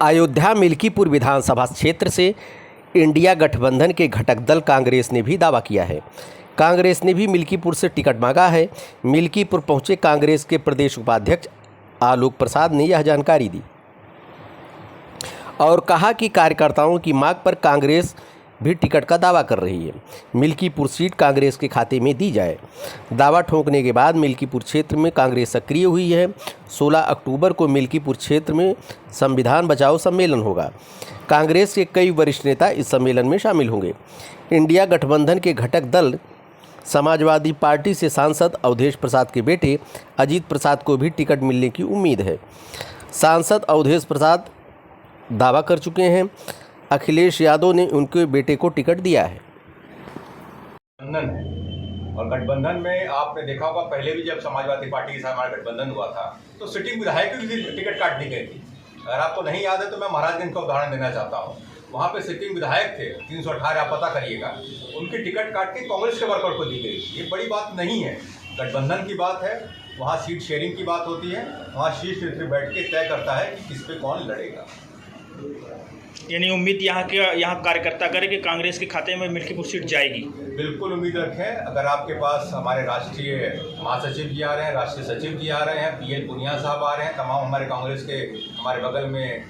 अयोध्या मिल्कीपुर विधानसभा क्षेत्र से इंडिया गठबंधन के घटक दल कांग्रेस ने भी दावा किया है। कांग्रेस ने भी मिल्कीपुर से टिकट मांगा है। मिल्कीपुर पहुंचे कांग्रेस के प्रदेश उपाध्यक्ष आलोक प्रसाद ने यह जानकारी दी और कहा कि कार्यकर्ताओं की मांग पर कांग्रेस भी टिकट का दावा कर रही है। मिल्कीपुर सीट कांग्रेस के खाते में दी जाए। दावा ठोकने के बाद मिल्कीपुर क्षेत्र में कांग्रेस सक्रिय हुई है। 16 अक्टूबर को मिल्कीपुर क्षेत्र में संविधान बचाओ सम्मेलन होगा। कांग्रेस के कई वरिष्ठ नेता इस सम्मेलन में शामिल होंगे। इंडिया गठबंधन के घटक दल समाजवादी पार्टी से सांसद अवधेश प्रसाद के बेटे अजीत प्रसाद को भी टिकट मिलने की उम्मीद है। सांसद अवधेश प्रसाद दावा कर चुके हैं। अखिलेश यादव ने उनके बेटे को टिकट दिया है। गठबंधन है और गठबंधन में आपने देखा होगा, पहले भी जब समाजवादी पार्टी के साथ हमारा गठबंधन हुआ था तो सिटिंग विधायक की भी टिकट काट दी गई थी। अगर आपको नहीं याद है तो मैं महाराजगंज का उदाहरण देना चाहता हूँ। वहाँ पे सिटिंग विधायक थे 318, आप पता करिएगा, उनकी टिकट काट के कांग्रेस के वर्कर को दी गई। ये बड़ी बात नहीं है, गठबंधन की बात है। वहाँ सीट शेयरिंग की बात होती है। वहाँ शीर्ष नेतृत्व बैठ के तय करता है कि किस पे कौन लड़ेगा। यानी उम्मीद यहाँ कार्यकर्ता करें कि कांग्रेस के खाते में मिल्कीपुर सीट जाएगी। बिल्कुल उम्मीद रखें। अगर आपके पास हमारे राष्ट्रीय महासचिव जी आ रहे हैं, राष्ट्रीय सचिव जी आ रहे हैं, PL पुनिया साहब आ रहे हैं, तमाम हमारे कांग्रेस के, हमारे बगल में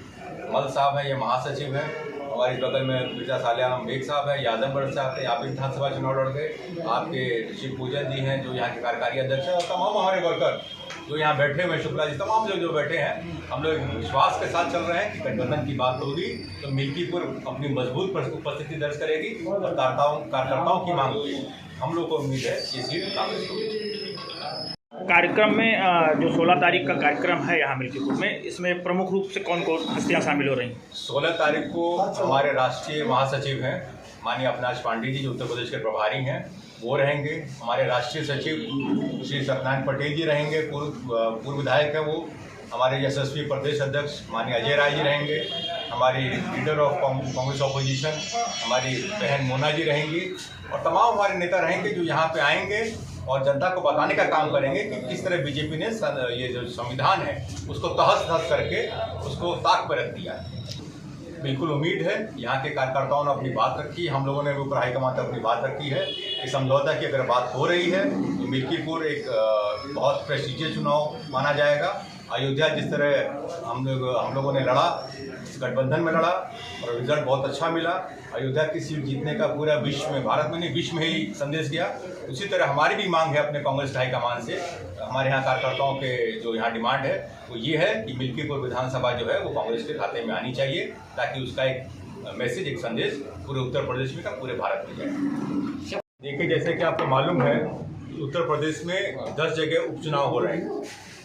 मल साहब हैं, ये महासचिव हैं, हमारे बगल में मिर्जा सालियाराम बेग साहब हैं, यादवगढ़ से आते हैं, आप विधानसभा चुनाव लड़ गए, आपके शिव पूजन जी हैं जो यहाँ के कार्यकारी अध्यक्ष हैं, और तमाम हमारे वर्कर जो यहाँ बैठे हुए हैं, शुक्ला जी, तमाम लोग जो बैठे हैं, हम लोग विश्वास के साथ चल रहे हैं कि गठबंधन की बात होगी तो मिल्कीपुर अपनी मजबूत उपस्थिति दर्ज करेगी और कार्यकर्ताओं की मांग होगी। हम लोग को उम्मीद है ये सीट कांग्रेस को मिलेगी। कार्यक्रम में जो 16 तारीख का कार्यक्रम है यहाँ मिल्कीपुर में, इसमें प्रमुख रूप से कौन कौन हस्तियाँ शामिल हो रही? 16 तारीख को हमारे राष्ट्रीय महासचिव हैं माननीय अविनाश पांडे जी, जो उत्तर प्रदेश के प्रभारी हैं, वो रहेंगे। हमारे राष्ट्रीय सचिव श्री सत्यनारायण पटेल जी रहेंगे, पूर्व विधायक हैं वो। हमारे यशस्वी प्रदेश अध्यक्ष माननीय अजय राय जी रहेंगे। हमारी लीडर ऑफ कांग्रेस ऑपोजिशन हमारी बहन मोना जी रहेंगी, और तमाम हमारे नेता रहेंगे जो यहाँ पे आएंगे और जनता को बताने का काम करेंगे कि किस तरह बीजेपी ने ये जो संविधान है उसको तहस नहस करके उसको ताक पर रख दिया है। बिल्कुल उम्मीद है। यहाँ के कार्यकर्ताओं ने अपनी बात रखी, हम लोगों ने भी ऊपर हाईकमान तक अपनी बात रखी है कि समझौता की अगर बात हो रही है तो मिल्कीपुर एक बहुत प्रेस्टीजियस चुनाव माना जाएगा। अयोध्या जिस तरह हम लोगों ने लड़ा, गठबंधन में लड़ा और रिजल्ट बहुत अच्छा मिला, अयोध्या की सीट जीतने का पूरा विश्व में, भारत में नहीं विश्व में ही संदेश गया। उसी तरह हमारी भी मांग है अपने कांग्रेस हाईकमान से, हमारे यहाँ कार्यकर्ताओं के जो यहाँ डिमांड है वो ये है कि मिल्कीपुर विधानसभा जो है वो कांग्रेस के खाते में आनी चाहिए, ताकि उसका एक मैसेज, एक संदेश पूरे उत्तर प्रदेश में का पूरे भारत में जाए। देखिए, जैसे कि आपको मालूम है, उत्तर प्रदेश में 10 जगह उपचुनाव हो रहे हैं।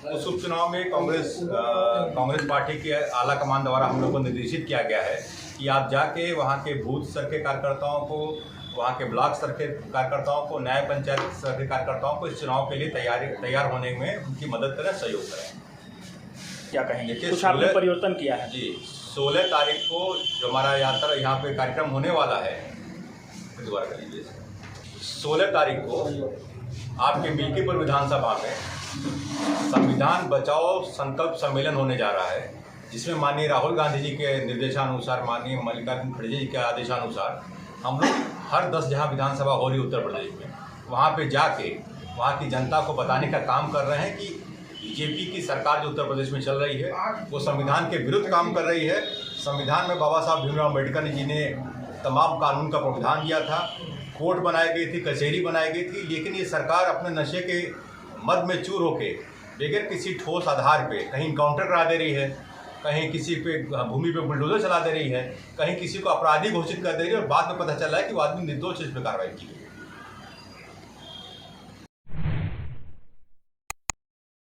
उस उपचुनाव में कांग्रेस पार्टी के आला कमान द्वारा हम लोग को निर्देशित किया गया है कि आप जाके वहाँ के बूथ स्तर के कार्यकर्ताओं को, वहाँ के ब्लॉक स्तर के कार्यकर्ताओं को, न्याय पंचायत स्तर के कार्यकर्ताओं को इस चुनाव के लिए तैयार होने में उनकी मदद करें, सहयोग करें। क्या कहेंगे? कुछ आपने परिवर्तन किया है? जी, 16 तारीख को जो हमारा यात्रा यहाँ पे कार्यक्रम होने वाला है, दोबारा कर लीजिए, 16 तारीख को आपके मिल्कीपुर विधानसभा में संविधान बचाओ संकल्प सम्मेलन होने जा रहा है, जिसमें माननीय राहुल गांधी जी के निर्देशानुसार, माननीय मल्लिकार्जुन खड़गे जी के आदेशानुसार हम लोग हर 10 जहाँ विधानसभा हो रही उत्तर प्रदेश में, वहाँ पे जाके वहाँ की जनता को बताने का काम कर रहे हैं कि बीजेपी की सरकार जो उत्तर प्रदेश में चल रही है वो संविधान के विरुद्ध काम कर रही है। संविधान में बाबा साहब भीमराव अम्बेडकर जी ने तमाम कानून का प्रावधान दिया था, कोर्ट बनाई गई थी, कचहरी बनाई गई थी, लेकिन ये सरकार अपने नशे के मद में चूर होके बगैर किसी ठोस आधार पे कहीं इनकाउंटर करा दे रही है, कहीं किसी पे भूमि पे बुलडोजर चला दे रही है, कहीं किसी को अपराधी घोषित कर दे रही है, और बाद में पता चला है कि वो आदमी निर्दोष, इस पर कार्रवाई की गई।